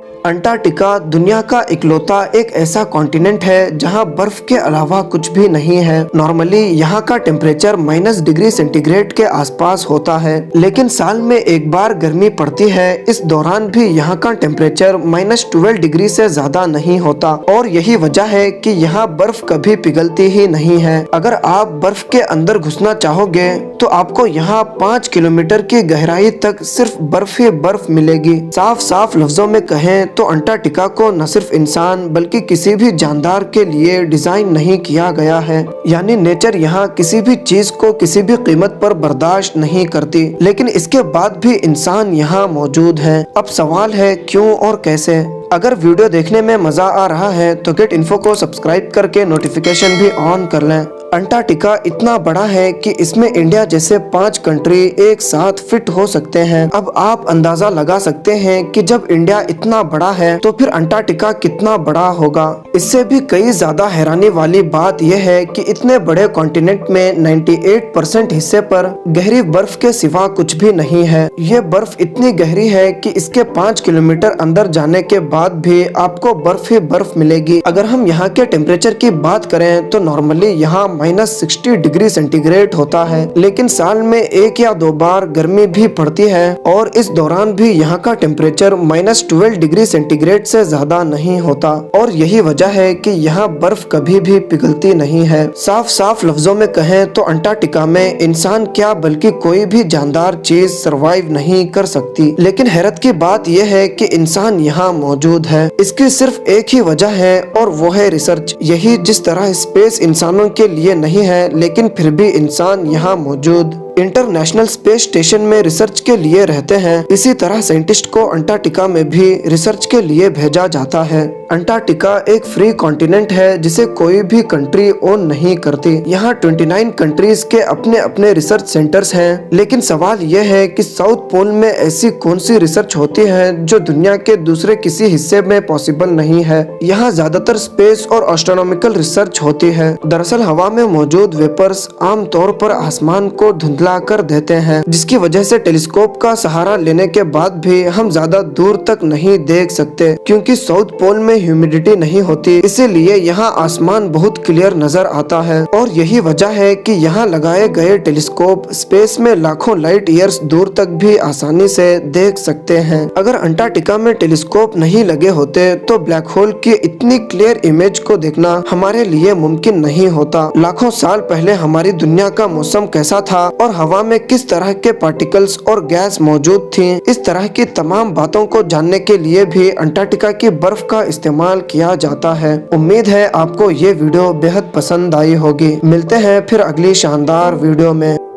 Antarctica दुनिया का इकलौता एक ऐसा कॉन्टिनेंट है जहां बर्फ के अलावा कुछ भी नहीं है। नॉर्मली यहां का टेम्परेचर -डिग्री सेंटीग्रेड के आसपास होता है, लेकिन साल में एक बार गर्मी पड़ती है। इस दौरान भी यहां का टेम्परेचर -12 डिग्री से ज्यादा नहीं होता और यही वजह है कि यहां बर्फ कभी पिघलती ही नहीं है। अगर आप बर्फ के अंदर घुसना चाहोगे तो आपको यहाँ 5 किलोमीटर की गहराई तक सिर्फ बर्फ ही बर्फ मिलेगी। साफ साफ लफ्जों में कहें तो अंटार्कटिका को न सिर्फ इंसान बल्कि किसी भी जानदार के लिए डिजाइन नहीं किया गया है। यानी नेचर यहाँ किसी भी चीज को किसी भी कीमत पर बर्दाश्त नहीं करती, लेकिन इसके बाद भी इंसान यहाँ मौजूद है। अब सवाल है क्यों और कैसे। अगर वीडियो देखने में मजा आ रहा है तो गेट इन्फो को सब्सक्राइब करके नोटिफिकेशन भी ऑन कर लें। अंटार्कटिका इतना बड़ा है कि इसमें इंडिया जैसे 5 कंट्री एक साथ फिट हो सकते हैं। अब आप अंदाजा लगा सकते हैं कि जब इंडिया इतना बड़ा है तो फिर अंटार्कटिका कितना बड़ा होगा। इससे भी कई ज्यादा हैरानी वाली बात यह है कि इतने बड़े कॉन्टिनेंट में 98% हिस्से पर गहरी बर्फ के सिवा कुछ भी नहीं है। ये बर्फ इतनी गहरी है कि इसके 5 किलोमीटर अंदर जाने के बाद भी आपको बर्फ ही बर्फ मिलेगी। अगर हम यहाँ के टेम्परेचर की बात करें तो नॉर्मली यहाँ -60 डिग्री सेंटीग्रेड होता है, लेकिन साल में 1 या 2 बार गर्मी भी पड़ती है और इस दौरान भी यहाँ का टेम्परेचर -12 डिग्री सेंटीग्रेड से ज्यादा नहीं होता और यही वजह है कि यहाँ बर्फ कभी भी पिघलती नहीं है। साफ साफ लफ्जों में कहें तो अंटार्कटिका में इंसान क्या बल्कि कोई भी जानदार चीज सरवाइव नहीं कर सकती। लेकिन हैरत की बात यह है कि इंसान यहाँ मौजूद है। इसकी सिर्फ एक ही वजह है और वो है रिसर्च। यही जिस तरह स्पेस इंसानों के लिए नहीं है, लेकिन फिर भी इंसान यहाँ मौजूद इंटरनेशनल स्पेस स्टेशन में रिसर्च के लिए रहते हैं। इसी तरह साइंटिस्ट को अंटार्कटिका में भी रिसर्च के लिए भेजा जाता है। अंटार्कटिका एक फ्री कॉन्टिनेंट है जिसे कोई भी कंट्री ओन नहीं करती। यहाँ 29 कंट्रीज के अपने अपने रिसर्च सेंटर्स हैं, लेकिन सवाल यह है कि साउथ पोल में ऐसी कौन सी रिसर्च होती है जो दुनिया के दूसरे किसी हिस्से में पॉसिबल नहीं है। यहाँ ज्यादातर स्पेस और एस्ट्रोनॉमिकल रिसर्च होती है। दरअसल हवा में मौजूद वेपर्स आमतौर पर आसमान को धुंधला कर देते हैं, जिसकी वजह से टेलीस्कोप का सहारा लेने के बाद भी हम ज्यादा दूर तक नहीं देख सकते। क्योंकि साउथ पोल में ह्यूमिडिटी नहीं होती, इसीलिए यहाँ आसमान बहुत क्लियर नजर आता है और यही वजह है कि यहाँ लगाए गए टेलीस्कोप स्पेस में लाखों लाइट ईयर्स दूर तक भी आसानी से देख सकते हैं। अगर अंटार्कटिका में टेलीस्कोप नहीं लगे होते तो ब्लैक होल की इतनी क्लियर इमेज को देखना हमारे लिए मुमकिन नहीं होता। लाखों साल पहले हमारी दुनिया का मौसम कैसा था और हवा में किस तरह के पार्टिकल्स और गैस मौजूद थी, इस तरह की तमाम बातों को जानने के लिए भी अंटार्कटिका की बर्फ का इस्तेमाल किया जाता है। उम्मीद है आपको ये वीडियो बेहद पसंद आई होगी। मिलते हैं फिर अगली शानदार वीडियो में।